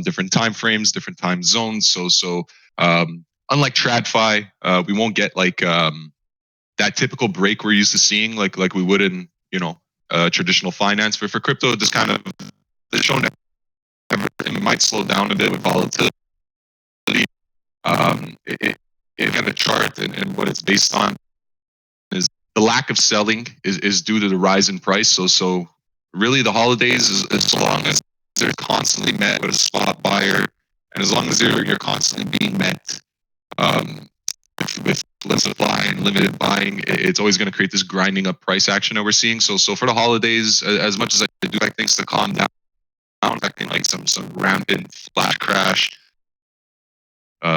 different time frames, different time zones. Unlike TradFi, we won't get like that typical break we're used to seeing, like we would in traditional finance. But for crypto, just kind of shown that it might slow down a bit with volatility. It got a chart, and what it's based on is the lack of selling is due to the rise in price. So really the holidays is as long as they're constantly met with a spot buyer, and as long as you're constantly being met with limited supply and limited buying, it's always going to create this grinding up price action that we're seeing. So for the holidays, as much as I do like things to calm down, expecting like some rampant flash crash.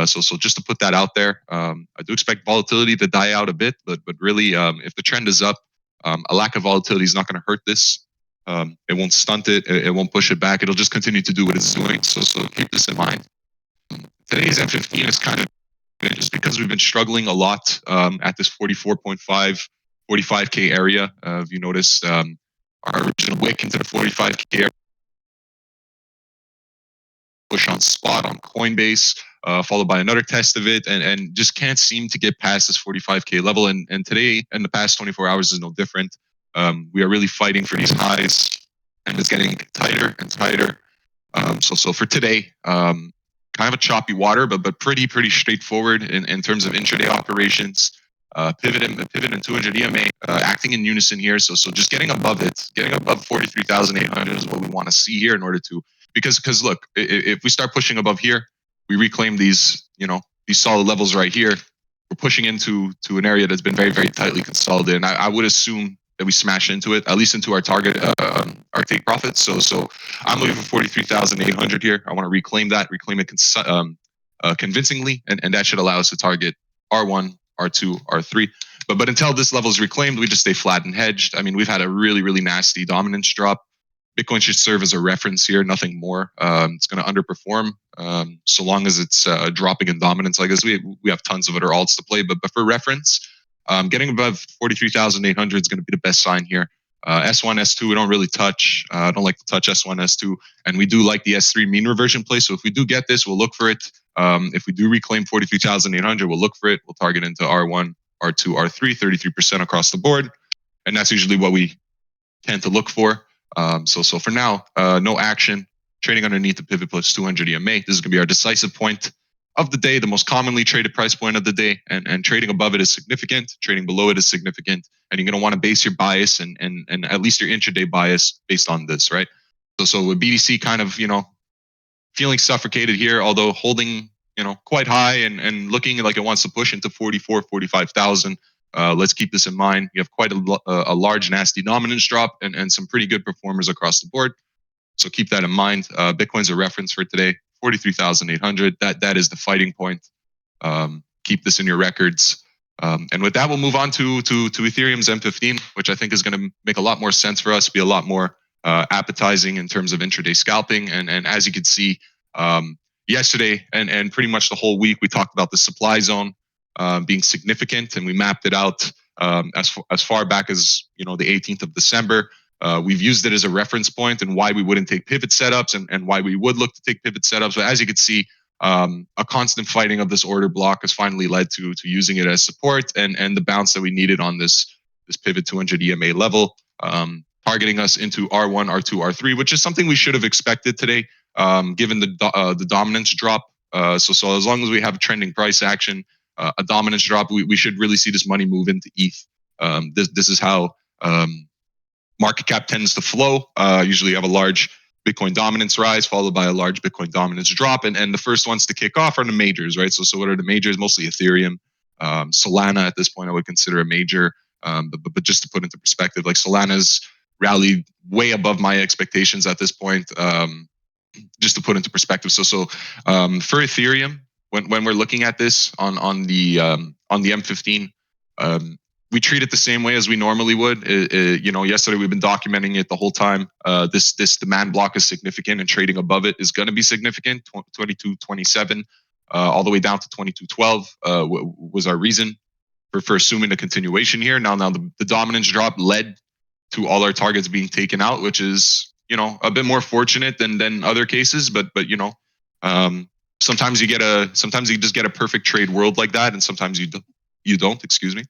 So just to put that out there, I do expect volatility to die out a bit, but really, if the trend is up, a lack of volatility is not going to hurt this. It won't stunt it. It won't push it back. It'll just continue to do what it's doing. So keep this in mind. Today's M15 is kind of just because we've been struggling a lot at this 44.5, 45K area. If you notice, our original wick into the 45K area, push on spot on Coinbase, followed by another test of it, and just can't seem to get past this 45K level. And today, in the past 24 hours, is no different. We are really fighting for these highs, and it's getting tighter and tighter. So for today, kind of a choppy water, but pretty straightforward in terms of intraday operations. Pivot and 200 EMA acting in unison here. So just getting above it, getting above 43,800 is what we want to see here in order to, because look, if we start pushing above here, we reclaim these solid levels right here. We're pushing into an area that's been very tightly consolidated. And I would assume that we smash into it, at least into our target, our take profits. So I'm looking for 43,800 here. I want to reclaim it convincingly, and that should allow us to target R1, R2, R3. But until this level is reclaimed, we just stay flat and hedged. I mean, we've had a really nasty dominance drop. Bitcoin should serve as a reference here, nothing more. It's going to underperform so long as it's dropping in dominance. I guess we have tons of other alts to play, but for reference, getting above 43,800 is going to be the best sign here. S1, S2, we don't really touch. I don't like to touch S1, S2, and we do like the S3 mean reversion play. So if we do get this, we'll look for it. If we do reclaim 43,800, we'll look for it. We'll target into R1, R2, R3, 33% across the board, and that's usually what we tend to look for. So for now, no action. Trading underneath the pivot plus 200 EMA. This is going to be our decisive point of the day, the most commonly traded price point of the day, and trading above it is significant. Trading below it is significant, and you're going to want to base your bias and at least your intraday bias based on this, right? So with BTC kind of feeling suffocated here, although holding quite high and looking like it wants to push into 44, 45,000. Let's keep this in mind. You have quite a large nasty dominance drop and some pretty good performers across the board. So keep that in mind. Bitcoin's a reference for today, 43,800. That is the fighting point. Keep this in your records. And with that, we'll move on to Ethereum's M15, which I think is going to make a lot more sense for us, be a lot more appetizing in terms of intraday scalping. And as you can see, yesterday and pretty much the whole week, we talked about the supply zone being significant, and we mapped it out as far back as the 18th of December. We've used it as a reference point and why we wouldn't take pivot setups and why we would look to take pivot setups. But as you can see, a constant fighting of this order block has finally led to using it as support and the bounce that we needed on this pivot 200 EMA level, targeting us into R1, R2, R3, which is something we should have expected today, given the dominance drop. So as long as we have trending price action, a dominance drop, we should really see this money move into ETH. This is how market cap tends to flow. Usually you have a large Bitcoin dominance rise followed by a large Bitcoin dominance drop. And the first ones to kick off are the majors, right? So what are the majors? Mostly Ethereum. Solana at this point I would consider a major. But just to put into perspective, like Solana's rallied way above my expectations at this point. Just to put into perspective. So for Ethereum, when we're looking at this on the M15, we treat it the same way as we normally would. Yesterday we've been documenting it the whole time. This demand block is significant, and trading above it is going to be significant. 22.27, all the way down to 22.12 was our reason for assuming a continuation here. Now the dominance drop led to all our targets being taken out, which is a bit more fortunate than other cases, but Sometimes sometimes you just get a perfect trade world like that, and sometimes you don't. Excuse me.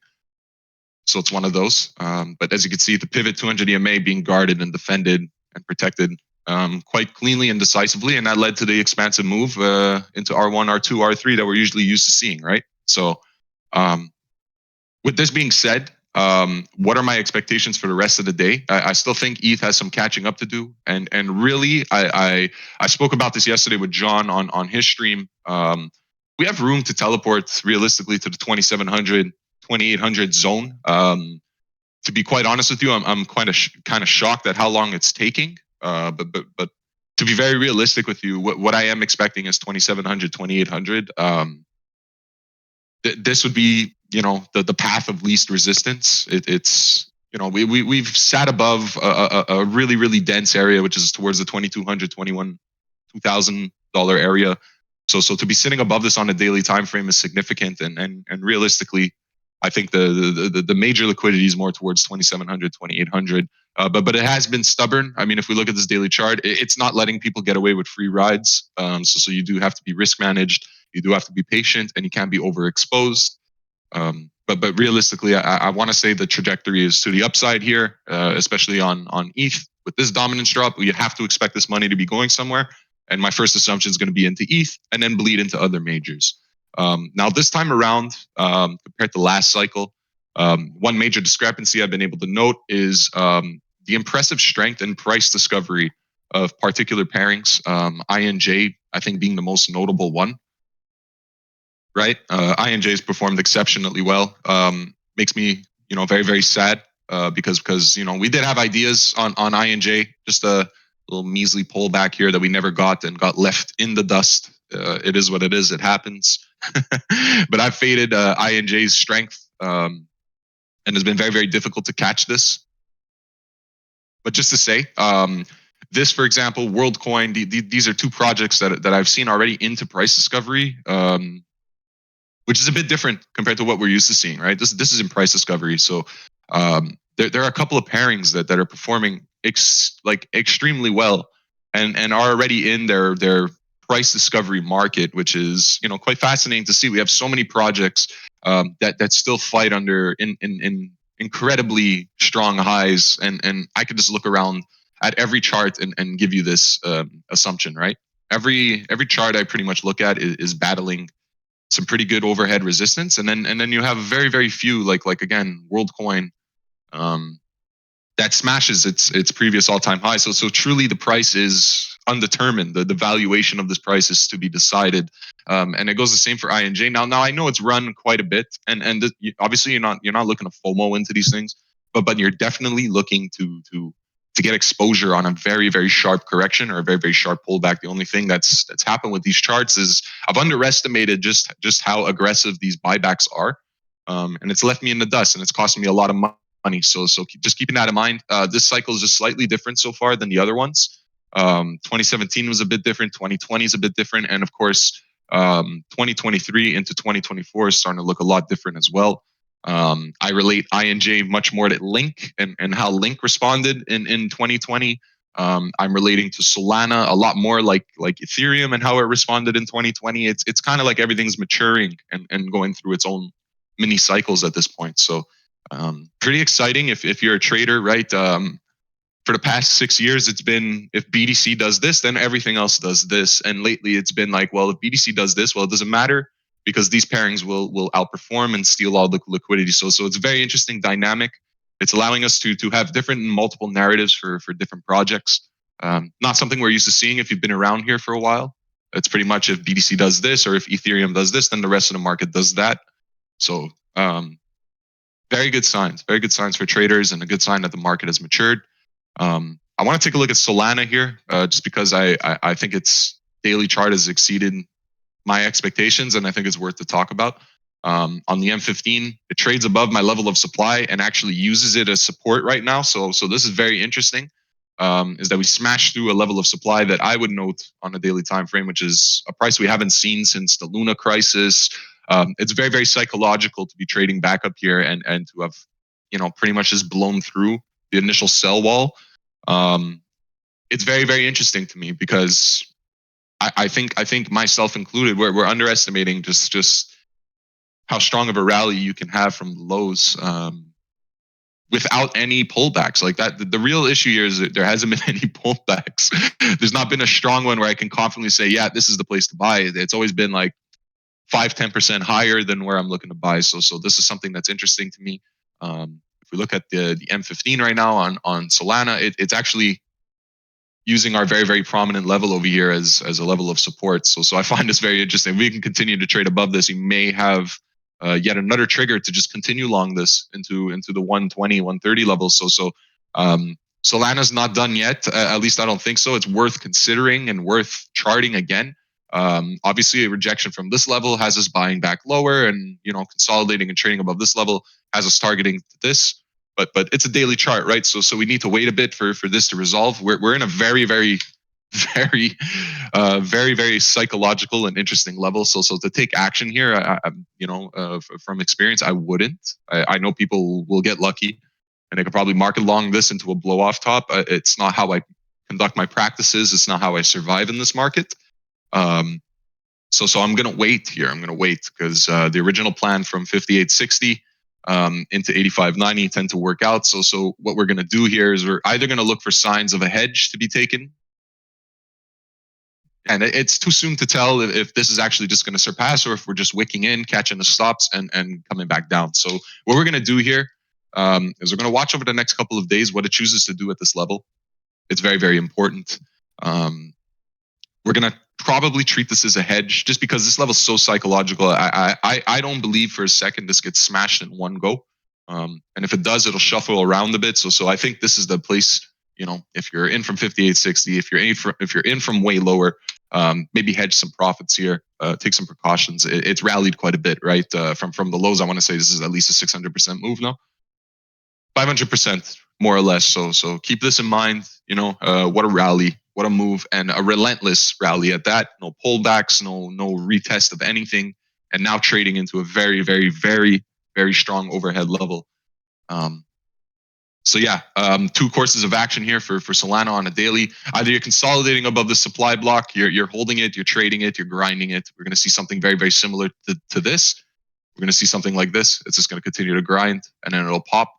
So it's one of those. But as you can see, the pivot 200 EMA being guarded and defended and protected quite cleanly and decisively, and that led to the expansive move into R1, R2, R3 that we're usually used to seeing, right? So um, with this being said, what are my expectations for the rest of the day? I still think ETH has some catching up to do, and really, I spoke about this yesterday with John on his stream. We have room to teleport realistically to the 2700, 2800 zone. To be quite honest with you, I'm kind of shocked at how long it's taking. But to be very realistic with you, what I am expecting is 2700, 2800. This would be the path of least resistance. It's we've sat above a really dense area, which is towards the 2200, 2000 $2,000 area. So to be sitting above this on a daily time frame is significant, and realistically, I think the major liquidity is more towards 2700, 2800. But it has been stubborn. I mean, if we look at this daily chart, it's not letting people get away with free rides. So you do have to be risk managed. You do have to be patient, and you can't be overexposed. But realistically, I want to say the trajectory is to the upside here, especially on ETH. With this dominance drop, you have to expect this money to be going somewhere. And my first assumption is going to be into ETH and then bleed into other majors. Now, this time around, compared to last cycle, one major discrepancy I've been able to note is the impressive strength and price discovery of particular pairings. INJ, I think, being the most notable one. Right, INJ has performed exceptionally well. Makes me, very sad because we did have ideas on INJ, just a little measly pullback here that we never got and got left in the dust. It is what it is. It happens. But I've faded INJ's strength, and it's been very difficult to catch this. But just to say, this, for example, WorldCoin, these are two projects that I've seen already into price discovery. Which is a bit different compared to what we're used to seeing, right? This is in price discovery. So there are a couple of pairings that are performing extremely well and are already in their price discovery market, which is quite fascinating to see. We have so many projects that still fight under in incredibly strong highs, and I could just look around at every chart and give you this assumption, right? Every chart I pretty much look at is battling some pretty good overhead resistance, and then you have very few like again WorldCoin that smashes its previous all-time high. So truly the price is undetermined. The valuation of this price is to be decided, and it goes the same for INJ. Now I know it's run quite a bit, and obviously you're not looking to FOMO into these things, but you're definitely looking to get exposure on a very sharp correction or a very sharp pullback. The only thing that's happened with these charts is I've underestimated just how aggressive these buybacks are, and it's left me in the dust, and it's costing me a lot of money. So just keeping that in mind. This cycle is just slightly different so far than the other ones. 2017 was a bit different. 2020 is a bit different, and of course, 2023 into 2024 is starting to look a lot different as well. I relate INJ much more to Link and how Link responded in 2020. I'm relating to Solana a lot more like Ethereum and how it responded in 2020. It's kind of like everything's maturing and going through its own mini cycles at this point. So pretty exciting if you're a trader, right? For the past 6 years, it's been if BTC does this, then everything else does this. And lately, it's been like, well, if BTC does this, well, it doesn't matter because these pairings will outperform and steal all the liquidity. So it's a very interesting dynamic. It's allowing us to have different multiple narratives for different projects. Not something we're used to seeing if you've been around here for a while. It's pretty much if BTC does this or if Ethereum does this, then the rest of the market does that. So very good signs for traders and a good sign that the market has matured. I want to take a look at Solana here, just because I think its daily chart has exceeded my expectations, and I think it's worth to talk about. On the M15, it trades above my level of supply and actually uses it as support right now. So this is very interesting. Is that we smashed through a level of supply that I would note on a daily time frame, which is a price we haven't seen since the Luna crisis. It's very psychological to be trading back up here and to have pretty much just blown through the initial sell wall. It's very interesting to me because I think myself included, we're underestimating just how strong of a rally you can have from the lows. Without any pullbacks like that. The real issue here is that there hasn't been any pullbacks. There's not been a strong one where I can confidently say, yeah, this is the place to buy. It's always been like 5-10% higher than where I'm looking to buy. So this is something that's interesting to me. If we look at the M15 right now on Solana, it's actually using our very prominent level over here as a level of support. So I find this very interesting. If we can continue to trade above this, we may have yet another trigger to just continue long this into the 120, 130 levels. Solana's not done yet. At least I don't think so. It's worth considering and worth charting again. Obviously, a rejection from this level has us buying back lower, and consolidating and trading above this level has us targeting this. But it's a daily chart, right? So we need to wait a bit for this to resolve. We're in a very very psychological and interesting level. So to take action here, from experience, I wouldn't. I know people will get lucky, and they could probably market long this into a blow off top. It's not how I conduct my practices. It's not how I survive in this market. So I'm gonna wait here. I'm gonna wait because the original plan from 58.60 into 85.90 tend to work out. So what we're gonna do here is we're either gonna look for signs of a hedge to be taken, and it's too soon to tell if this is actually just going to surpass or if we're just wicking in, catching the stops, and coming back down. So what we're going to do here is we're going to watch over the next couple of days what it chooses to do at this level. It's very important. We're going to probably treat this as a hedge just because this level is so psychological. I don't believe for a second this gets smashed in one go. And if it does, it'll shuffle around a bit. So I think this is the place, if you're in from 58.60, if you're in from way lower, maybe hedge some profits here, take some precautions. It's rallied quite a bit, right? From the lows, I want to say this is at least a 600% move now. 500% more or less. So keep this in mind. What a rally, what a move, and a relentless rally at that. No pullbacks, no retest of anything, and now trading into a very strong overhead level. So yeah, two courses of action here for Solana on a daily. Either you're consolidating above the supply block, you're holding it, you're trading it, you're grinding it. We're going to see something very similar to this. We're going to see something like this. It's just going to continue to grind, and then it'll pop.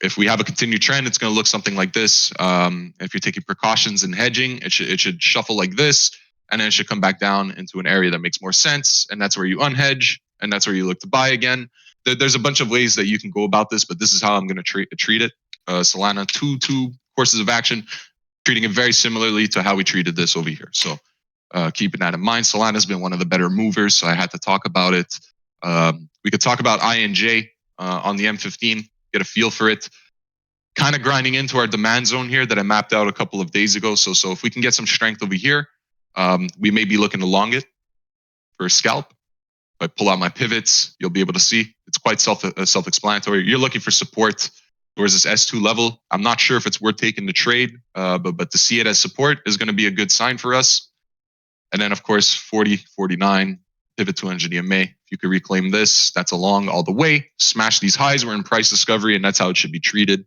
If we have a continued trend, it's going to look something like this. If you're taking precautions and hedging, it should shuffle like this, and then it should come back down into an area that makes more sense, and that's where you unhedge, and that's where you look to buy again. There's a bunch of ways that you can go about this, but this is how I'm going to treat it. Solana, two courses of action, treating it very similarly to how we treated this over here. So keeping that in mind, Solana has been one of the better movers, so I had to talk about it. We could talk about INJ on the M15, get a feel for it. Kind of grinding into our demand zone here that I mapped out a couple of days ago. So if we can get some strength over here, we may be looking to long it for a scalp. If I pull out my pivots, you'll be able to see it's quite self-explanatory. You're looking for support towards this S2 level. I'm not sure if it's worth taking the trade, but to see it as support is going to be a good sign for us. And then, of course, 40, 49, pivot 200 EMA. If you could reclaim this, that's a long all the way. Smash these highs. We're in price discovery, and that's how it should be treated.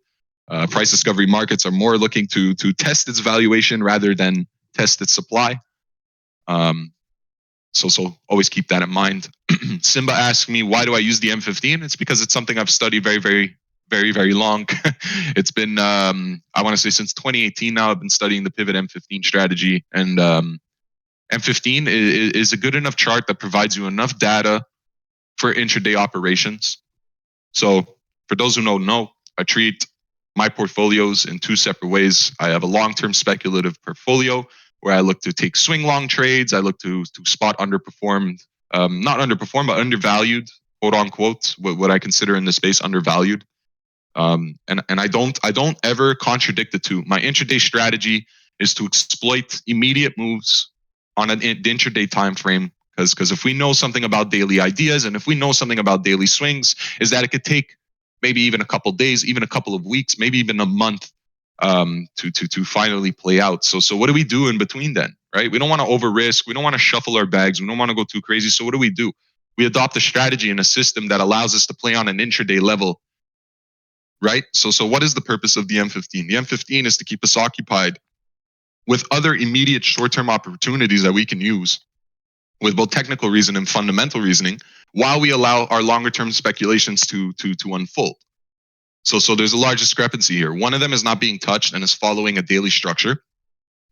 Price discovery markets are more looking to test its valuation rather than test its supply. So always keep that in mind. Simba asked me, why do I use the M15? It's because it's something I've studied very long. It's been, I want to say since 2018 now, I've been studying the pivot M15 strategy. And M15 is a good enough chart that provides you enough data for intraday operations. So for those who don't know, I treat my portfolios in two separate ways. I have a long-term speculative portfolio where I look to take swing long trades. I look to spot underperformed, not underperformed, but undervalued, quote unquote, what I consider in this space undervalued. And I don't ever contradict the two. My intraday strategy is to exploit immediate moves on an intraday time frame. Because if we know something about daily ideas, and if we know something about daily swings, is that it could take maybe even a couple of days, even a couple of weeks, maybe even a month to finally play out. So what do we do in between then, right? We don't want to over risk. We don't want to shuffle our bags. We don't want to go too crazy. So what do? We adopt a strategy and a system that allows us to play on an intraday level, right? So what is the purpose of the M15? The M15 is to keep us occupied with other immediate short-term opportunities that we can use with both technical reason and fundamental reasoning, while we allow our longer-term speculations to unfold. So there's a large discrepancy here. One of them is not being touched and is following a daily structure,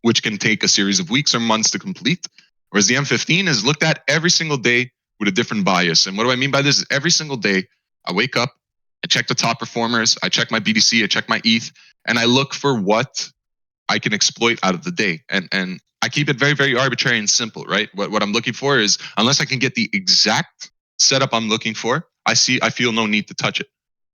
which can take a series of weeks or months to complete. Whereas the M15 is looked at every single day with a different bias. And what do I mean by this? Is every single day I wake up, I check the top performers, I check my BTC, I check my ETH, and I look for what I can exploit out of the day. And I keep it very, very arbitrary and simple, right? What I'm looking for is, unless I can get the exact setup I'm looking for, I feel no need to touch it,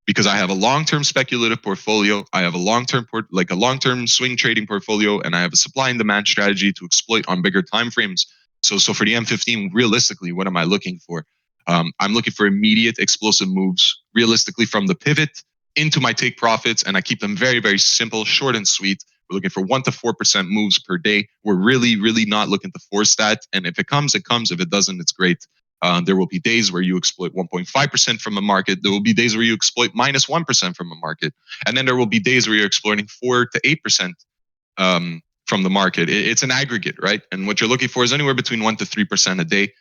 because I have a long-term speculative portfolio. I have a long-term swing trading portfolio, and I have a supply and demand strategy to exploit on bigger time frames. So for the M15, realistically, what am I looking for? I'm looking for immediate explosive moves, realistically from the pivot into my take profits, and I keep them very, very simple, short and sweet. We're looking for 1 to 4% moves per day. We're really, really not looking to force that. And if it comes, it comes. If it doesn't, it's great. There will be days where you exploit 1.5% from a market. There will be days where you exploit minus 1% from a market. And then there will be days where you're exploiting 4 to 8% from the market. It's an aggregate, right? And what you're looking for is anywhere between 1 to 3% a day,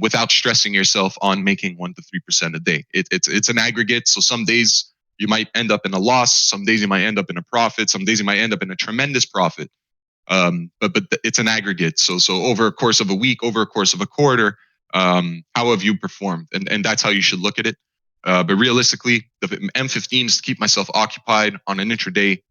without stressing yourself on making 1 to 3% a day. It's an aggregate. So some days you might end up in a loss. Some days you might end up in a profit. Some days you might end up in a tremendous profit. But it's an aggregate. So over a course of a week, over a course of a quarter, how have you performed? And that's how you should look at it. But realistically, the M15 is to keep myself occupied on an intraday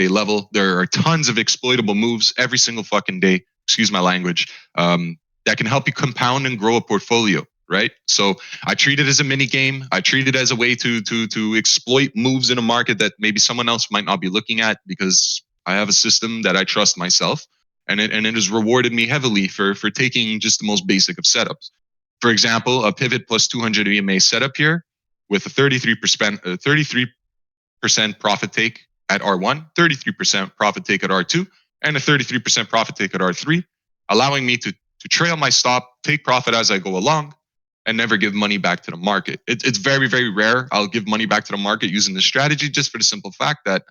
level. There are tons of exploitable moves every single fucking day. Excuse my language. That can help you compound and grow a portfolio, right? So I treat it as a mini game. I treat it as a way to exploit moves in a market that maybe someone else might not be looking at, because I have a system that I trust myself, and it has rewarded me heavily for taking just the most basic of setups. For example, a pivot plus 200 EMA setup here with a 33% profit take at R1, 33% profit take at R2, and a 33% profit take at R3, allowing me to trail my stop, take profit as I go along, and never give money back to the market. It's very, very rare I'll give money back to the market using this strategy, just for the simple fact that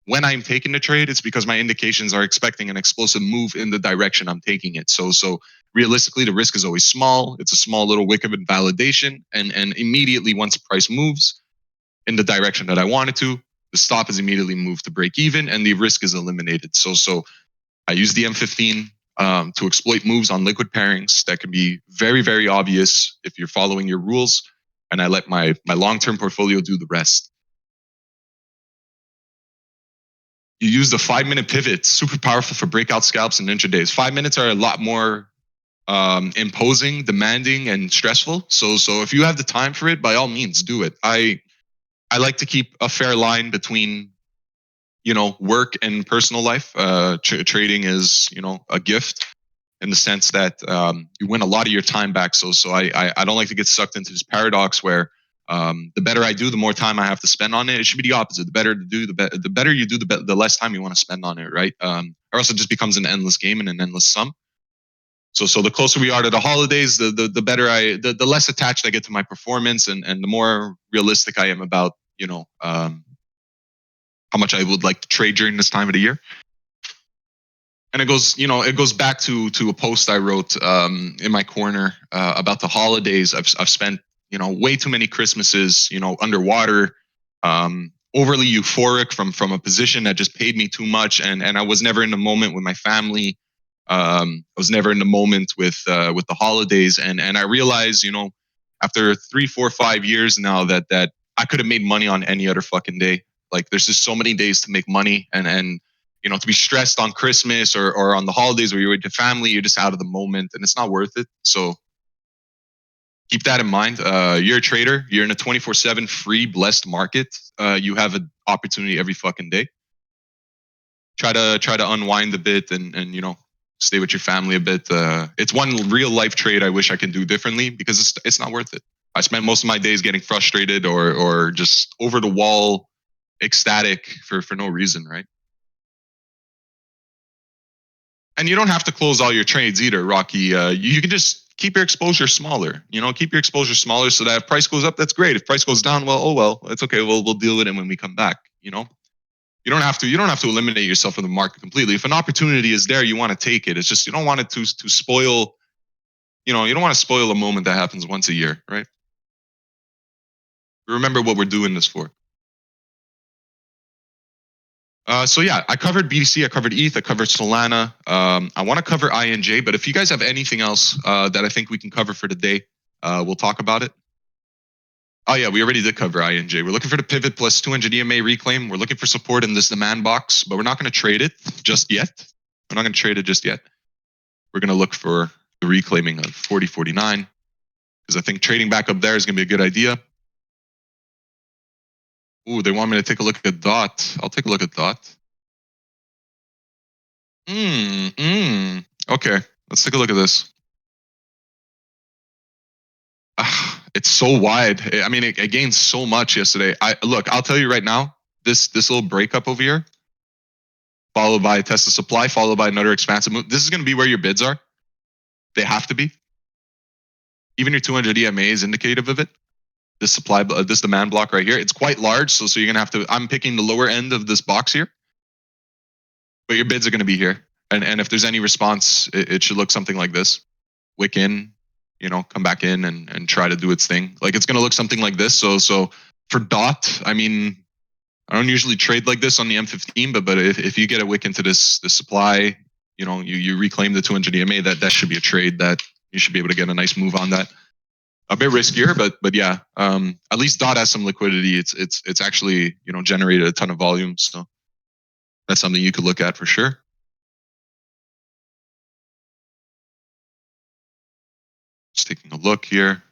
when I'm taking the trade, it's because my indications are expecting an explosive move in the direction I'm taking it. So realistically, the risk is always small. It's a small little wick of invalidation, and immediately once price moves in the direction that I want it to, the stop is immediately moved to break even, and the risk is eliminated. So I use the M15 to exploit moves on liquid pairings that can be very, very obvious if you're following your rules, and I let my long-term portfolio do the rest. You use the 5-minute pivot, super powerful for breakout scalps and intradays. 5 minutes are a lot more imposing, demanding, and stressful. So if you have the time for it, by all means, do it. I like to keep a fair line between, work and personal life. Trading is, a gift in the sense that you win a lot of your time back. So I don't like to get sucked into this paradox where the better I do, the more time I have to spend on it. It should be the opposite. The better to do, the better you do, the less time you want to spend on it, right? Or else it just becomes an endless game and an endless sum. So the closer we are to the holidays, the better the less attached I get to my performance, and the more realistic I am about, how much I would like to trade during this time of the year. And it goes back to a post I wrote in my corner about the holidays. I've spent, way too many Christmases, underwater, overly euphoric from a position that just paid me too much, and I was never in the moment with my family. I was never in the moment with the holidays, and I realized, after 3, 4, 5 years now that I could have made money on any other fucking day. Like, there's just so many days to make money, and to be stressed on Christmas or on the holidays where you're with your family, you're just out of the moment, and it's not worth it. So keep that in mind. You're a trader. You're in a 24/7 free, blessed market. You have an opportunity every fucking day. Try to unwind a bit and stay with your family a bit. It's one real life trade I wish I could do differently, because it's not worth it. I spent most of my days getting frustrated or just over the wall ecstatic for no reason, right? And you don't have to close all your trades either, Rocky. You can just keep your exposure smaller. Keep your exposure smaller so that if price goes up, that's great. If price goes down, well, oh well, it's okay. We'll deal with it when we come back. You don't have to eliminate yourself from the market completely. If an opportunity is there, you want to take it. It's just you don't want it to spoil. You don't want to spoil a moment that happens once a year, right? Remember what we're doing this for. So yeah, I covered BTC, I covered ETH, I covered Solana. I want to cover INJ, but if you guys have anything else that I think we can cover for today, we'll talk about it. Oh yeah, we already did cover INJ. We're looking for the pivot plus 200 EMA reclaim. We're looking for support in this demand box, but we're not going to trade it just yet. We're not going to trade it just yet. We're going to look for the reclaiming of 40.49 because I think trading back up there is going to be a good idea. Ooh, they want me to take a look at DOT. I'll take a look at DOT. Okay, let's take a look at this. It's so wide. I mean, it gained so much yesterday. I'll tell you right now, this little breakup over here, followed by a test of supply, followed by another expansive move. This is going to be where your bids are. They have to be. Even your 200 EMA is indicative of it. This this demand block right here, it's quite large. So you're going to have to, I'm picking the lower end of this box here, but your bids are going to be here. And if there's any response, it should look something like this. Wick in, come back in and try to do its thing. Like it's going to look something like this. So for DOT, I mean, I don't usually trade like this on the M15, but if you get a wick into this supply, you reclaim the 200 EMA, that should be a trade that you should be able to get a nice move on that. A bit riskier, but yeah, at least DOT has some liquidity. It's actually generated a ton of volume, so that's something you could look at for sure. Just taking a look here.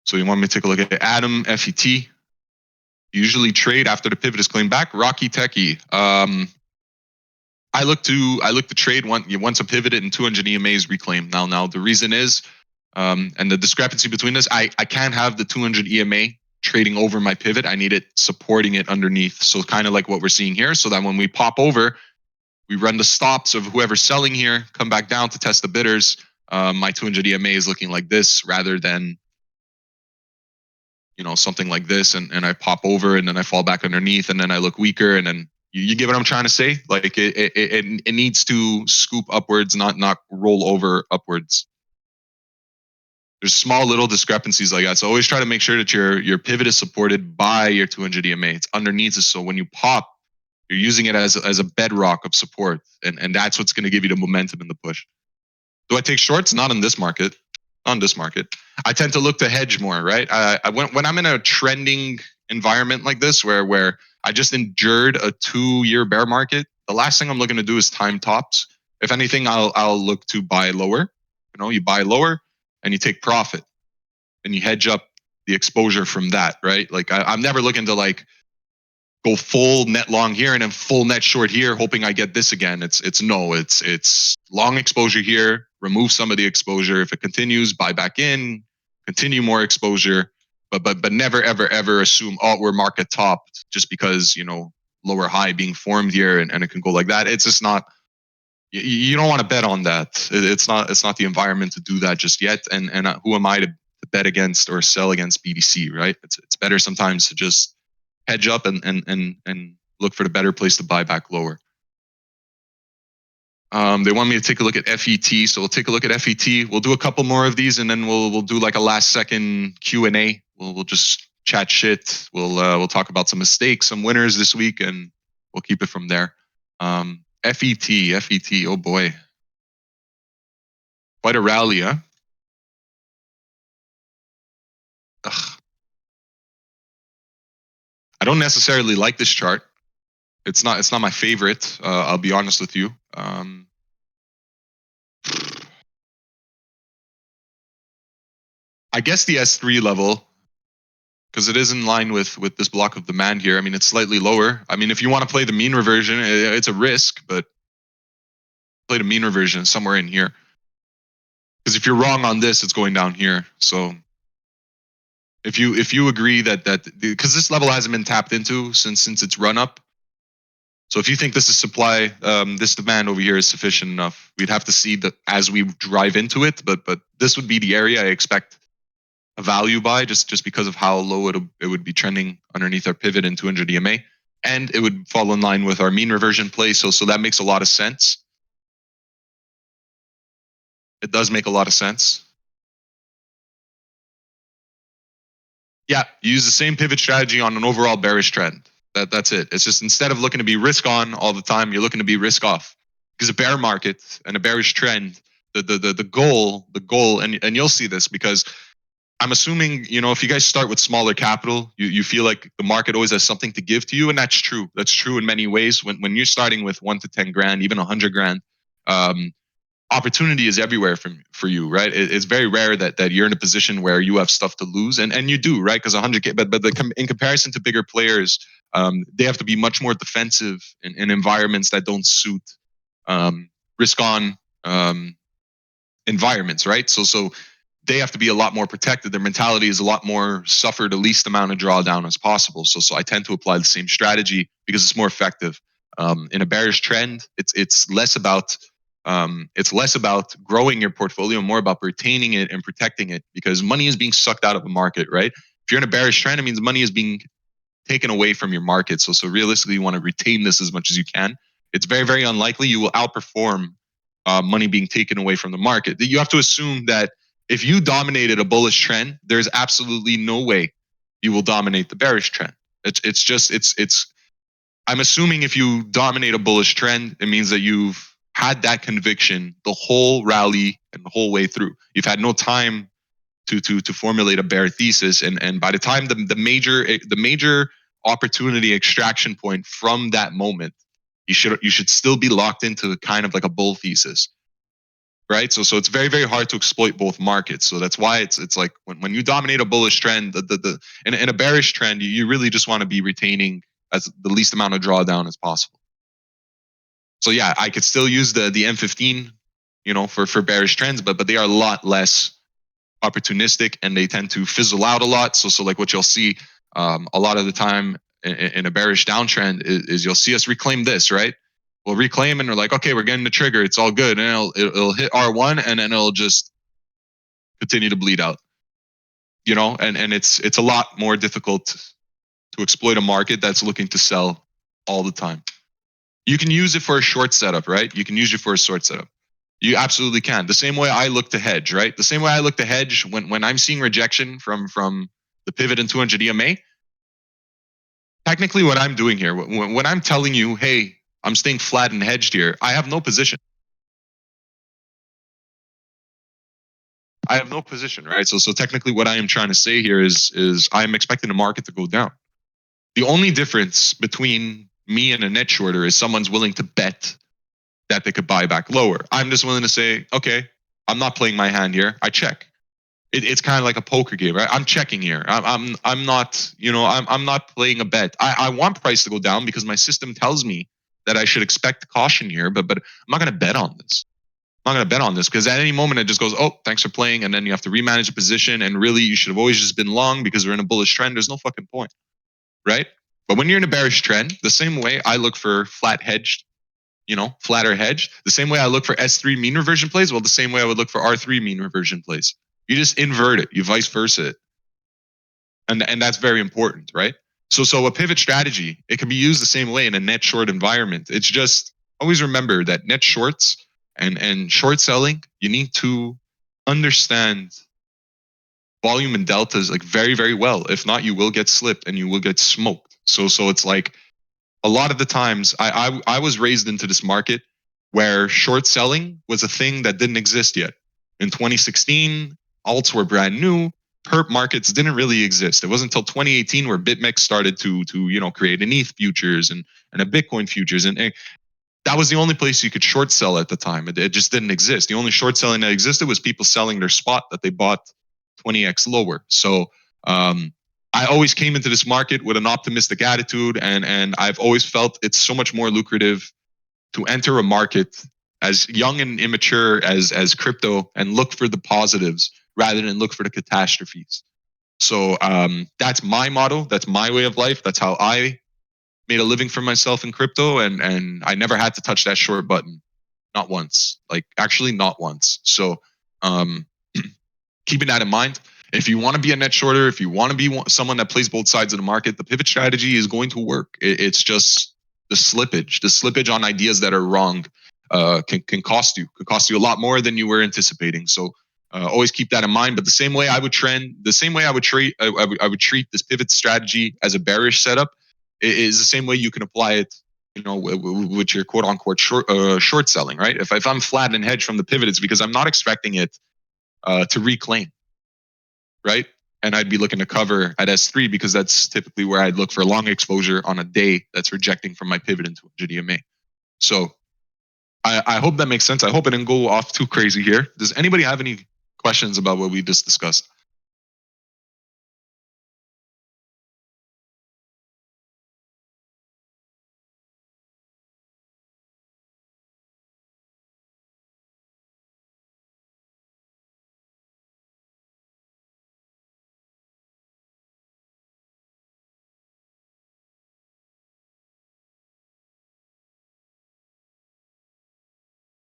So you want me to take a look at Atom FET. Usually trade after the pivot is claimed back. Rocky Techie. I look to trade once a pivoted and 200 EMA is reclaimed. Now the reason is, and the discrepancy between this, I can't have the 200 EMA trading over my pivot. I need it supporting it underneath. So kind of like what we're seeing here, so that when we pop over, we run the stops of whoever's selling here, come back down to test the bidders. My 200 EMA is looking like this rather than something like this, and I pop over and then I fall back underneath and then I look weaker, and then you get what I'm trying to say? Like it needs to scoop upwards, not roll over upwards. There's small little discrepancies like that. So always try to make sure that your pivot is supported by your 200 EMA. It's underneath it, so when you pop, you're using it as a bedrock of support, and that's what's going to give you the momentum in the push. Do I take shorts? Not in this market. On this market, I tend to look to hedge more, right? When I'm in a trending environment like this, where I just endured a 2-year bear market, the last thing I'm looking to do is time tops. If anything, I'll look to buy lower. You buy lower and you take profit, and you hedge up the exposure from that, right? Like I'm never looking to like go full net long here and then full net short here, hoping I get this again. It's long exposure here, remove some of the exposure. If it continues, buy back in, continue more exposure, but never ever assume we're market topped just because lower high being formed here and it can go like that. It's just not. You don't want to bet on that. It's not the environment to do that just yet. And who am I to bet against or sell against BTC, right? It's better sometimes to just hedge up and look for the better place to buy back lower. They want me to take a look at FET, so we'll take a look at FET. We'll do a couple more of these, and then we'll do like a last second Q&A. We'll just chat shit. We'll talk about some mistakes, some winners this week, and we'll keep it from there. FET. Oh boy, quite a rally, huh? Ugh. I don't necessarily like this chart. It's not my favorite. I'll be honest with you. I guess the S3 level, because it is in line with this block of demand here. I mean, it's slightly lower. I mean, if you want to play the mean reversion, it's a risk, but play the mean reversion somewhere in here. Because if you're wrong on this, it's going down here. So if you agree that because this level hasn't been tapped into since its run up. So if you think this is supply, this demand over here is sufficient enough, we'd have to see that as we drive into it. But this would be the area I expect a value buy just because of how low it would be trending underneath our pivot in 200 EMA, and it would fall in line with our mean reversion play. So that makes a lot of sense. It does make a lot of sense. Yeah, you use the same pivot strategy on an overall bearish trend. That's it. It's just instead of looking to be risk on all the time, you're looking to be risk off. Because a bear market and a bearish trend, the goal, and you'll see this because I'm assuming, if you guys start with smaller capital, you feel like the market always has something to give to you, and that's true. That's true in many ways. When you're starting with 1 to 10 grand, even 100 grand, um, opportunity is everywhere for you, right? It's very rare that you're in a position where you have stuff to lose, and you do, right? Because 100K, but in comparison to bigger players, they have to be much more defensive in environments that don't suit risk on um, environments, right? So they have to be a lot more protected. Their mentality is a lot more suffer the least amount of drawdown as possible. So I tend to apply the same strategy because it's more effective. In a bearish trend, it's less about growing your portfolio, more about retaining it and protecting it because money is being sucked out of the market, right? If you're in a bearish trend, it means money is being taken away from your market. So realistically, you want to retain this as much as you can. It's very, very unlikely you will outperform money being taken away from the market. You have to assume that if you dominated a bullish trend, there's absolutely no way you will dominate the bearish trend. It's. I'm assuming if you dominate a bullish trend, it means that you've had that conviction the whole rally and the whole way through. You've had no time to formulate a bear thesis, and by the time the major opportunity extraction point from that moment, you should still be locked into kind of like a bull thesis, right? So it's very, very hard to exploit both markets. So that's why it's like when you dominate a bullish trend, in a bearish trend, you really just want to be retaining as the least amount of drawdown as possible. So yeah, I could still use the M15, for bearish trends, but they are a lot less opportunistic and they tend to fizzle out a lot. So like what you'll see a lot of the time in a bearish downtrend is you'll see us reclaim this, right? We'll reclaim and we're like, okay, we're getting the trigger. It's all good. And it'll hit R1 and then it'll just continue to bleed out, and it's a lot more difficult to exploit a market that's looking to sell all the time. You can use it for a short setup, right? You can use it for a short setup. You absolutely can. The same way I look to hedge, right? The same way I look to hedge when I'm seeing rejection from the pivot in 200 EMA. Technically, what I'm doing here, when I'm telling you, hey, I'm staying flat and hedged here, I have no position. I have no position, right? So technically, what I am trying to say here is I'm expecting the market to go down. The only difference between me and a net shorter is someone's willing to bet that they could buy back lower. I'm just willing to say, okay, I'm not playing my hand here. I check. It's kind of like a poker game, right? I'm checking here. I'm not, I'm not playing a bet. I want price to go down because my system tells me that I should expect caution here, but I'm not going to bet on this. I'm not going to bet on this because at any moment it just goes, oh, thanks for playing, and then you have to remanage the position. And really, you should have always just been long because we're in a bullish trend. There's no fucking point, right? But when you're in a bearish trend, the same way I look for flat hedged, flatter hedge, the same way I look for S3 mean reversion plays, well, the same way I would look for R3 mean reversion plays. You just invert it, you vice versa it. And that's very important, right? So a pivot strategy, it can be used the same way in a net short environment. It's just always remember that net shorts and short selling, you need to understand volume and deltas like very, very well. If not, you will get slipped and you will get smoked. So it's like a lot of the times I was raised into this market where short selling was a thing that didn't exist yet. In 2016, alts were brand new. Perp markets didn't really exist. It wasn't until 2018 where BitMEX started to create an ETH futures and a Bitcoin futures, and that was the only place you could short sell at the time. It just didn't exist. The only short selling that existed was people selling their spot that they bought 20x lower. So I always came into this market with an optimistic attitude, and I've always felt it's so much more lucrative to enter a market as young and immature as crypto and look for the positives rather than look for the catastrophes. So that's my motto. That's my way of life. That's how I made a living for myself in crypto, and I never had to touch that short button, not once. Like actually, not once. So keeping that in mind, If you want to be a net shorter, if you want to be someone that plays both sides of the market, the pivot strategy is going to work. It's just the slippage on ideas that are wrong can cost you. Could cost you a lot more than you were anticipating. So always keep that in mind. But the same way I would I would treat this pivot strategy as a bearish setup is the same way you can apply it. With your quote unquote short selling, right? If I'm flat and hedge from the pivot, it's because I'm not expecting it to reclaim, right? And I'd be looking to cover at S3 because that's typically where I'd look for long exposure on a day that's rejecting from my pivot into GDMA. So I hope that makes sense. I hope I didn't go off too crazy here. Does anybody have any questions about what we just discussed?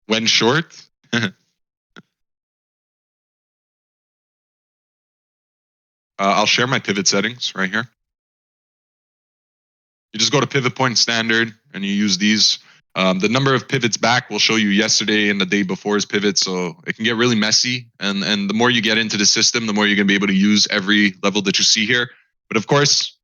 When short, I'll share my pivot settings right here. You just go to pivot point standard and you use these. The number of pivots back will show you yesterday and the day before's pivot, so it can get really messy. And the more you get into the system, the more you're gonna be able to use every level that you see here. But of course,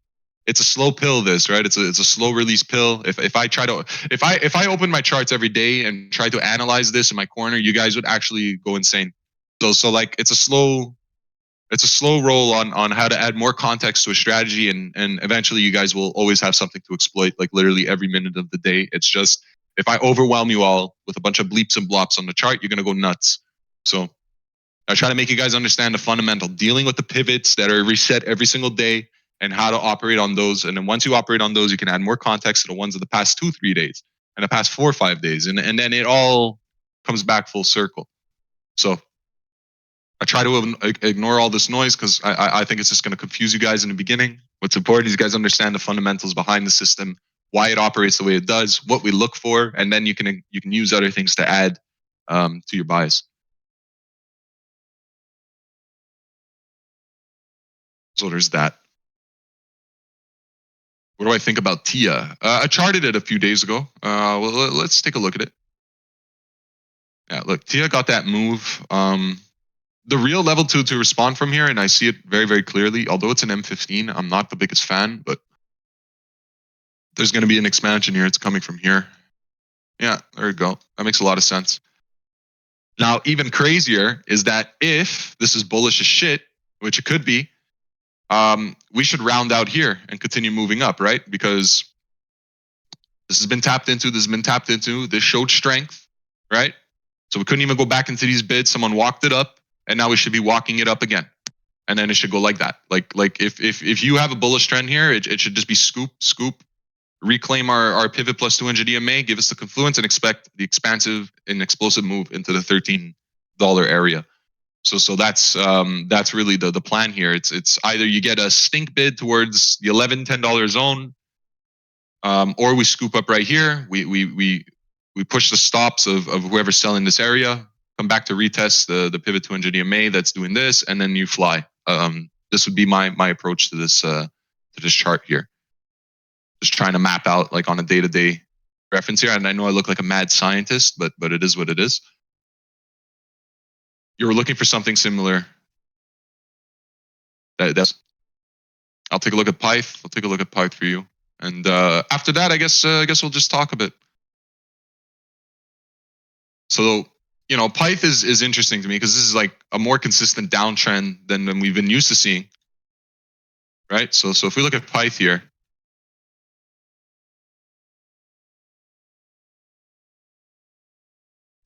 it's a slow pill. This right? It's a slow release pill. If I open my charts every day and try to analyze this in my corner, you guys would actually go insane. So like it's a slow roll on how to add more context to a strategy, and eventually you guys will always have something to exploit, like literally every minute of the day. It's just if I overwhelm you all with a bunch of bleeps and blops on the chart, you're gonna go nuts. So I try to make you guys understand the fundamental, dealing with the pivots that are reset every single day and how to operate on those. And then once you operate on those, you can add more context to the ones of the past 2-3 days and the past 4 or 5 days, and then it all comes back full circle. So I try to ignore all this noise because I think it's just going to confuse you guys in the beginning. What's important is you guys understand the fundamentals behind the system, why it operates the way it does, what we look for, and then you can use other things to add to your bias. So there's that. What do I think about TIA? I charted it a few days ago. Well, let's take a look at it. Yeah, look, TIA got that move. The real level to respond from here, and I see it very, very clearly, although it's an M15, I'm not the biggest fan, but there's going to be an expansion here. It's coming from here. Yeah, there we go. That makes a lot of sense. Now, even crazier is that if this is bullish as shit, which it could be, we should round out here and continue moving up, right? Because this has been tapped into, this showed strength, right? So we couldn't even go back into these bids. Someone walked it up, and now we should be walking it up again. And then it should go like that. Like if you have a bullish trend here, it should just be scoop, reclaim our pivot plus 200 EMA, give us the confluence, and expect the expansive and explosive move into the $13 area. So that's really the plan here. It's either you get a stink bid towards the $11-10 zone, or we scoop up right here. We push the stops of whoever's selling this area, come back to retest the pivot 200 EMA that's doing this, and then you fly. This would be my approach to this chart here. Just trying to map out like on a day-to-day reference here. And I know I look like a mad scientist, but it is what it is. You're looking for something similar. That's. I'll take a look at Pyth. I'll take a look at Pyth for you. And after that, I guess we'll just talk a bit. So Pyth is interesting to me because this is like a more consistent downtrend than we've been used to seeing. Right. So if we look at Pyth here.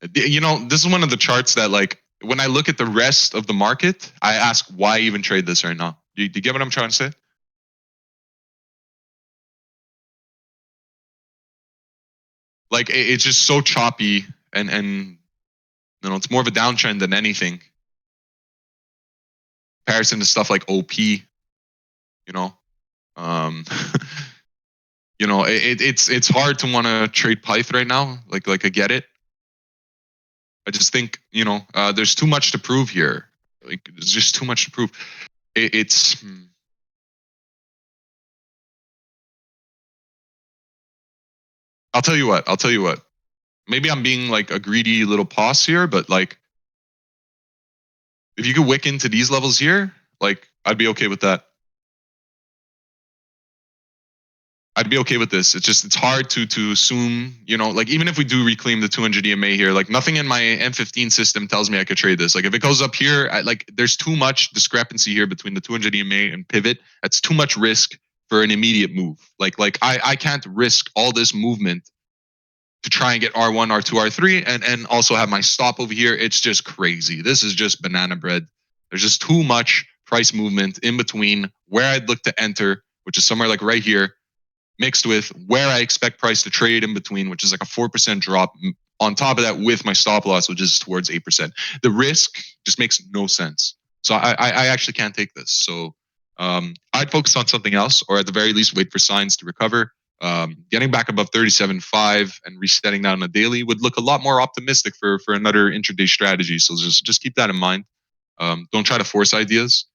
This is one of the charts that like when I look at the rest of the market, I ask why even trade this right now. Do you get what I'm trying to say? Like it's just so choppy and it's more of a downtrend than anything. Comparison to stuff like OP, it's hard to want to trade Pyth right now. Like I get it. I just think there's too much to prove here. Like there's just too much to prove. it's. I'll tell you what. I'll tell you what. Maybe I'm being like a greedy little boss here, but like if you could wick into these levels here, like I'd be okay with that. I'd be okay with this. It's just it's hard to assume, like even if we do reclaim the 200 EMA here, like nothing in my M15 system tells me I could trade this. Like if it goes up here, like there's too much discrepancy here between the 200 EMA and pivot. That's too much risk for an immediate move. Like I can't risk all this movement to try and get R1, R2, R3 and also have my stop over here. It's just crazy. This is just banana bread. There's just too much price movement in between where I'd look to enter, which is somewhere like right here, mixed with where I expect price to trade in between, which is like a 4% drop. On top of that, with my stop loss, which is towards 8%. The risk just makes no sense. So I actually can't take this. So I'd focus on something else, or at the very least, wait for signs to recover. Getting back above 37.5 and resetting that on a daily would look a lot more optimistic for another intraday strategy. So just keep that in mind. Don't try to force ideas.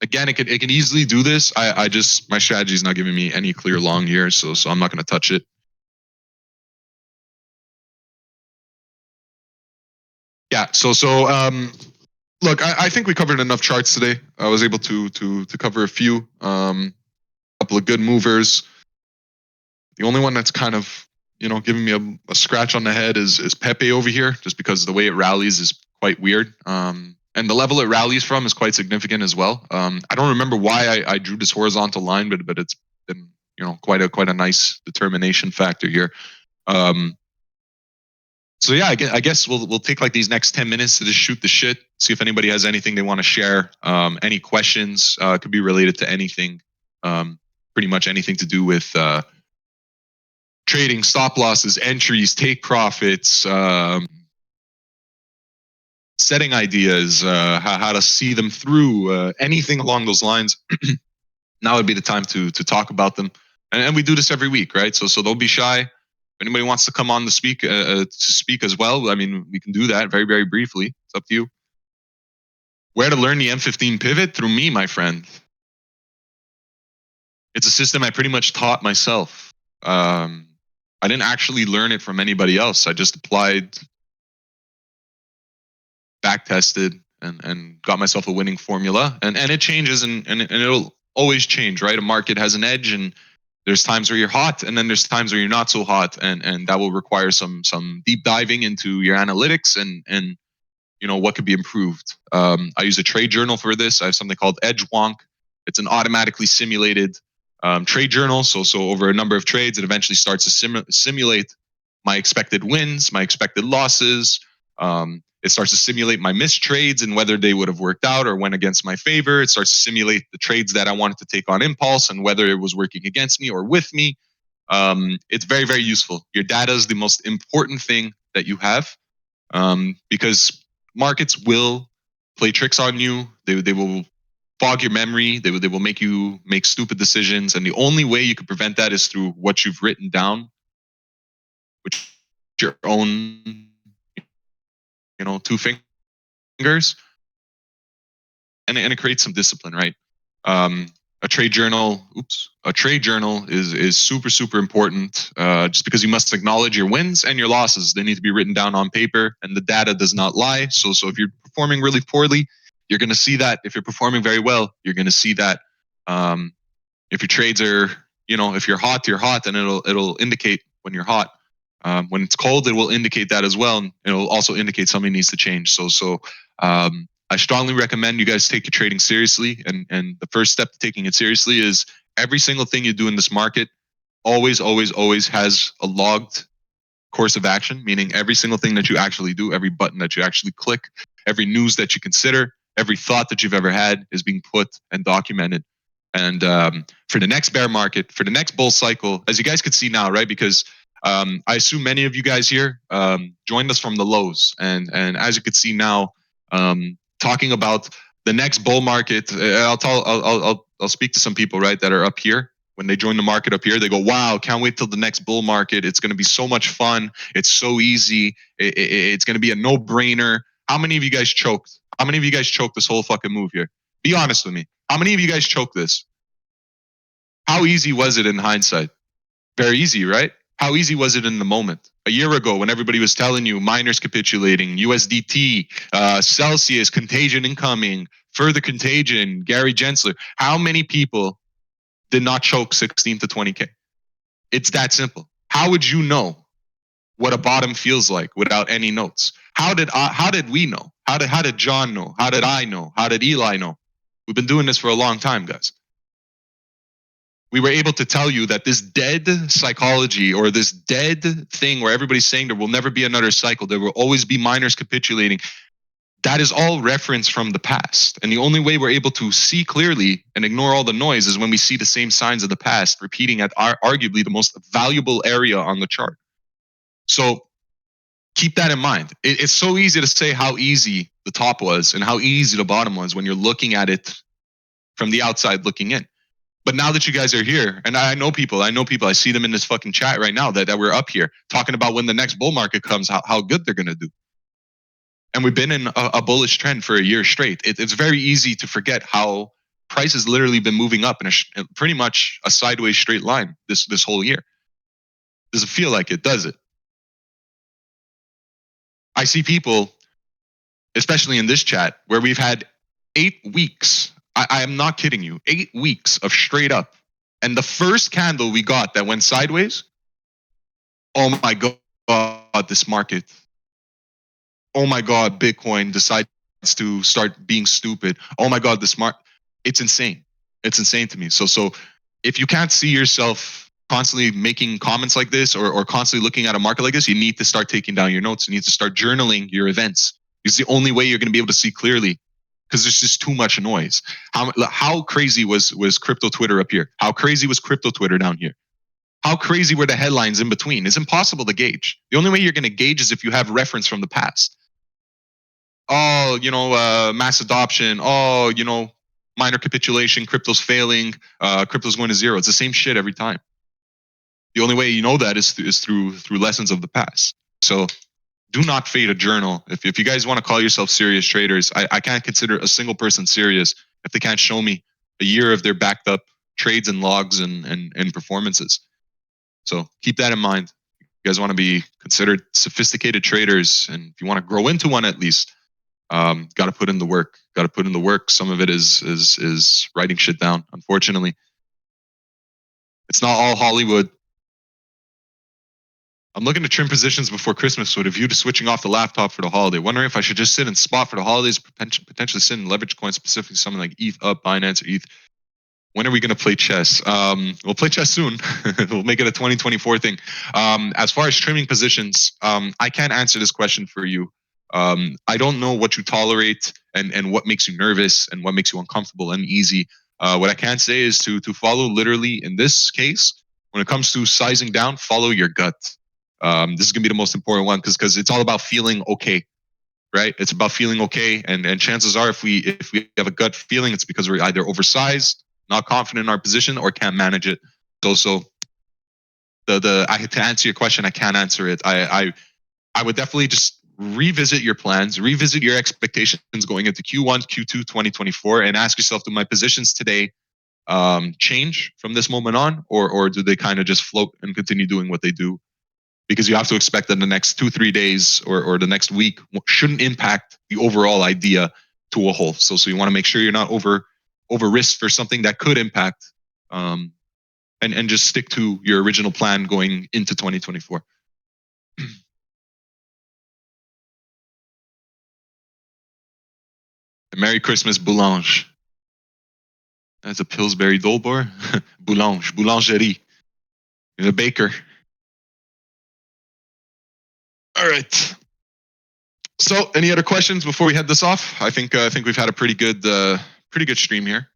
Again, it can easily do this. I just my strategy is not giving me any clear long here, so I'm not going to touch it. Yeah. Look, I think we covered enough charts today. I was able to cover a few, couple of good movers. The only one that's kind of giving me a scratch on the head is Pepe over here, just because the way it rallies is quite weird. And the level it rallies from is quite significant as well. I don't remember why I drew this horizontal line, but it's been quite a nice determination factor here. So yeah, I guess we'll take like these next 10 minutes to just shoot the shit, see if anybody has anything they want to share, any questions. Could be related to anything, pretty much anything to do with trading, stop losses, entries, take profits, setting ideas, how to see them through, anything along those lines. Now would be the time to talk about them, and we do this every week, right? So don't be shy. If anybody wants to come on to speak as well, I mean, we can do that very, very briefly. It's up to you. Where to learn the M15 pivot? Through me, my friend. It's a system I pretty much taught myself. I didn't actually learn it from anybody else. I just applied, back tested, and got myself a winning formula. And it changes and it'll always change, right? A market has an edge, and there's times where you're hot, and then there's times where you're not so hot, and that will require some deep diving into your analytics and what could be improved. I use a trade journal for this. I have something called EdgeWonk. It's an automatically simulated trade journal. So over a number of trades, it eventually starts to simulate my expected wins, my expected losses. It starts to simulate my missed trades and whether they would have worked out or went against my favor. It starts to simulate the trades that I wanted to take on impulse and whether it was working against me or with me. It's very, very useful. Your data is the most important thing that you have, because markets will play tricks on you. They will fog your memory. They will make you make stupid decisions, and the only way you can prevent that is through what you've written down, which your own two fingers, and it creates some discipline, right? A trade journal is super, super important, just because you must acknowledge your wins and your losses. They need to be written down on paper, and the data does not lie. So if you're performing really poorly, you're going to see that. If you're performing very well, you're going to see that. If your trades are, if you're hot, and it'll indicate when you're hot. When it's cold, it will indicate that as well, and it'll also indicate something needs to change. So I strongly recommend you guys take your trading seriously, and the first step to taking it seriously is every single thing you do in this market always has a logged course of action, meaning every single thing that you actually do, every button that you actually click, every news that you consider, every thought that you've ever had is being put and documented. And for the next bear market, for the next bull cycle, as you guys could see now, right? Because I assume many of you guys here joined us from the lows, and as you could see now, talking about the next bull market, I'll speak to some people, right, that are up here. When they join the market up here, they go, "Wow, can't wait till the next bull market. It's going to be so much fun. It's so easy. It's going to be a no-brainer." How many of you guys choked? How many of you guys choked this whole fucking move here? Be honest with me. How many of you guys choked this? How easy was it in hindsight? Very easy, right? How easy was it in the moment? A year ago, when everybody was telling you miners capitulating, USDT, Celsius, contagion incoming, further contagion, Gary Gensler, how many people did not choke 16 to 20K? It's that simple. How would you know what a bottom feels like without any notes? How did we know? How did John know? How did I know? How did Eli know? We've been doing this for a long time, guys. We were able to tell you that this dead psychology or this dead thing where everybody's saying there will never be another cycle, there will always be miners capitulating, that is all reference from the past. And the only way we're able to see clearly and ignore all the noise is when we see the same signs of the past repeating at arguably the most valuable area on the chart. So keep that in mind. It's so easy to say how easy the top was and how easy the bottom was when you're looking at it from the outside looking in. But now that you guys are here, and I know people, I see them in this fucking chat right now that we're up here talking about when the next bull market comes, how good they're going to do. And we've been in a bullish trend for a year straight. It's very easy to forget how price has literally been moving up in pretty much a sideways straight line this whole year. Doesn't feel like it, does it? I see people, especially in this chat, where we've had 8 weeks. I am not kidding you. 8 weeks of straight up. And the first candle we got that went sideways, oh my God, this market. Oh my God, Bitcoin decides to start being stupid. Oh my God, this market. It's insane. It's insane to me. So if you can't see yourself constantly making comments like this or constantly looking at a market like this, you need to start taking down your notes. You need to start journaling your events. It's the only way you're going to be able to see clearly, because there's just too much noise. How crazy was crypto Twitter up here? How crazy was crypto Twitter down here? How crazy were the headlines in between? It's impossible to gauge. The only way you're going to gauge is if you have reference from the past. Oh, mass adoption. Oh, minor capitulation. Crypto's failing. Crypto's going to zero. It's the same shit every time. The only way you know that is through lessons of the past. So do not fade a journal. If you guys want to call yourself serious traders, I can't consider a single person serious if they can't show me a year of their backed up trades and logs and performances. So keep that in mind. If you guys want to be considered sophisticated traders, and if you want to grow into one at least, got to put in the work. Got to put in the work. Some of it is writing shit down. Unfortunately, it's not all Hollywood. I'm looking to trim positions before Christmas with a view to switching off the laptop for the holiday. Wondering if I should just sit in spot for the holidays, potentially sit in leverage coins, specifically something like ETH up, Binance, or ETH. When are we going to play chess? We'll play chess soon. We'll make it a 2024 thing. As far as trimming positions, I can't answer this question for you. I don't know what you tolerate and what makes you nervous and what makes you uncomfortable and uneasy. What I can say is to follow literally in this case, when it comes to sizing down, follow your gut. This is gonna be the most important one because it's all about feeling okay, right? It's about feeling okay, and chances are if we have a gut feeling, it's because we're either oversized, not confident in our position, or can't manage it. So to answer your question, I can't answer it. I would definitely just revisit your plans, revisit your expectations going into Q1, Q2, 2024, and ask yourself: do my positions today change from this moment on, or do they kind of just float and continue doing what they do? Because you have to expect that the next 2-3 days or the next week shouldn't impact the overall idea to a whole. So you want to make sure you're not over risk for something that could impact, and just stick to your original plan going into 2024. Merry Christmas, Boulange. That's a Pillsbury Dolbar. Boulangerie. You're a baker. All right. So, any other questions before we head this off? I think we've had a pretty good stream here.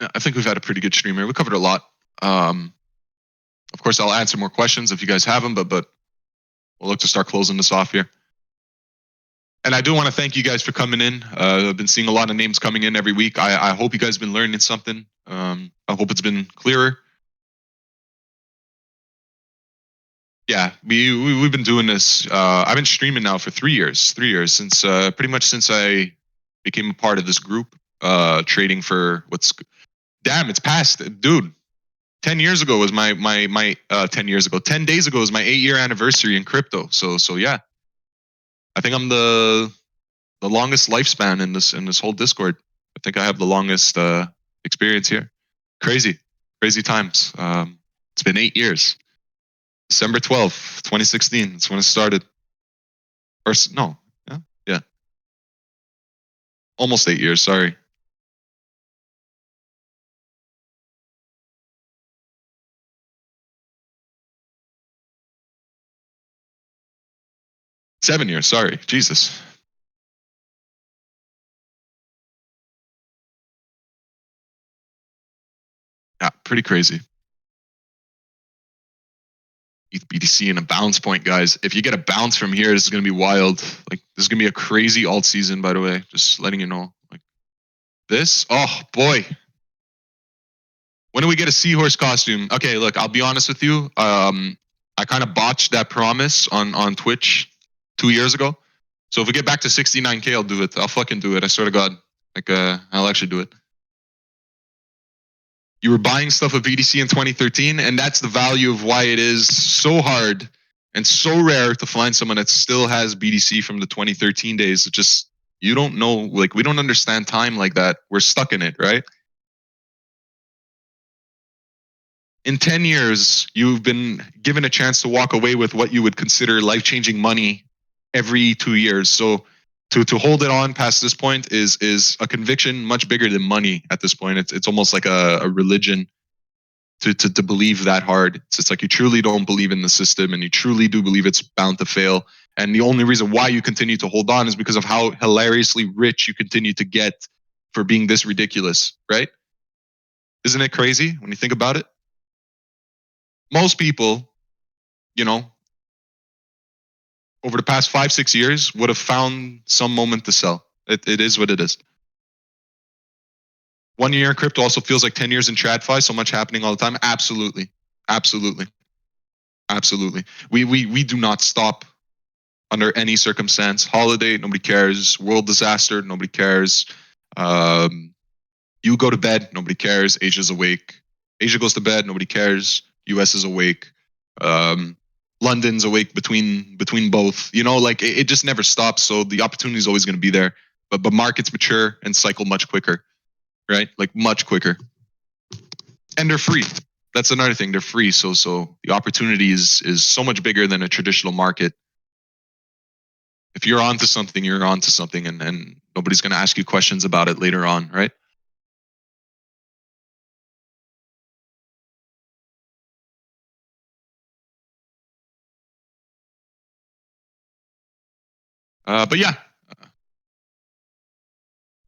Yeah, I think we've had a pretty good stream here. We covered a lot. Of course, I'll answer more questions if you guys have them, but we'll look to start closing this off here. And I do want to thank you guys for coming in. I've been seeing a lot of names coming in every week. I hope you guys have been learning something. I hope it's been clearer. Yeah, we've been doing this. I've been streaming now for 3 years. 3 years since pretty much since I became a part of this group. Trading for what's damn, it's past, dude. 10 years ago was my 10 years ago. 10 days ago was my 8 year anniversary in crypto. So yeah, I think I'm the longest lifespan in this whole Discord. I think I have the longest experience here. Crazy, crazy times. It's been 8 years. December 12th, 2016. That's when it started. Or no, yeah, yeah, almost 8 years. Sorry, 7 years. Sorry, Jesus. Yeah, pretty crazy. ETH BTC and a bounce point, guys. If you get a bounce from here, this is gonna be wild. Like this is gonna be a crazy alt season. By the way, just letting you know. Like this. Oh boy, when do we get a seahorse costume? Okay, look, I'll be honest with you. I kind of botched that promise on Twitch 2 years ago. So if we get back to 69K, I'll do it. I'll fucking do it. I swear to God. Like, I'll actually do it. You were buying stuff with BDC in 2013, and that's the value of why it is so hard and so rare to find someone that still has BDC from the 2013 days. It just, you don't know, like, we don't understand time like that. We're stuck in it, right? In 10 years, you've been given a chance to walk away with what you would consider life changing money every 2 years. So to hold it on past this point is a conviction much bigger than money at this point. It's almost like a religion to believe that hard. It's like you truly don't believe in the system and you truly do believe it's bound to fail. And the only reason why you continue to hold on is because of how hilariously rich you continue to get for being this ridiculous, right? Isn't it crazy when you think about it? Most people, you know, over the past 5, 6 years would have found some moment to sell. It is what it is. 1 year in crypto also feels like 10 years in TradFi. So much happening all the time. Absolutely. Absolutely. Absolutely. We do not stop under any circumstance. Holiday, nobody cares. World disaster, nobody cares. Um, you go to bed, nobody cares. Asia's awake. Asia goes to bed, nobody cares. US is awake. Um, London's awake between both. You know, like it just never stops. So the opportunity is always going to be there. But markets mature and cycle much quicker, right? Like much quicker, and they're free. That's another thing. They're free. So the opportunity is so much bigger than a traditional market. If you're onto something, you're onto something, and nobody's going to ask you questions about it later on, right? But yeah,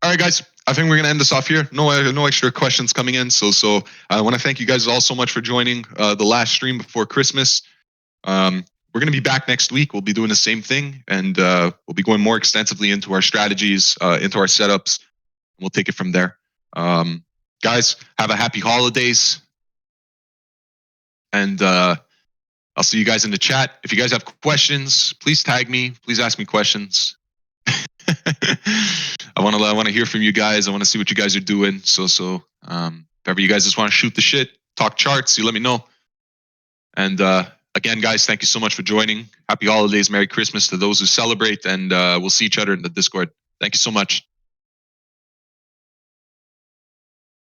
all right, guys. I think we're gonna end this off here. No extra questions coming in. So I want to thank you guys all so much for joining the last stream before Christmas. We're gonna be back next week. We'll be doing the same thing, and we'll be going more extensively into our strategies, into our setups. And we'll take it from there. Guys, have a happy holidays, and I'll see you guys in the chat. If you guys have questions, please tag me. Please ask me questions. I want to hear from you guys. I want to see what you guys are doing. If ever you guys just want to shoot the shit, talk charts, you let me know. And again, guys, thank you so much for joining. Happy holidays, Merry Christmas to those who celebrate, and we'll see each other in the Discord. Thank you so much.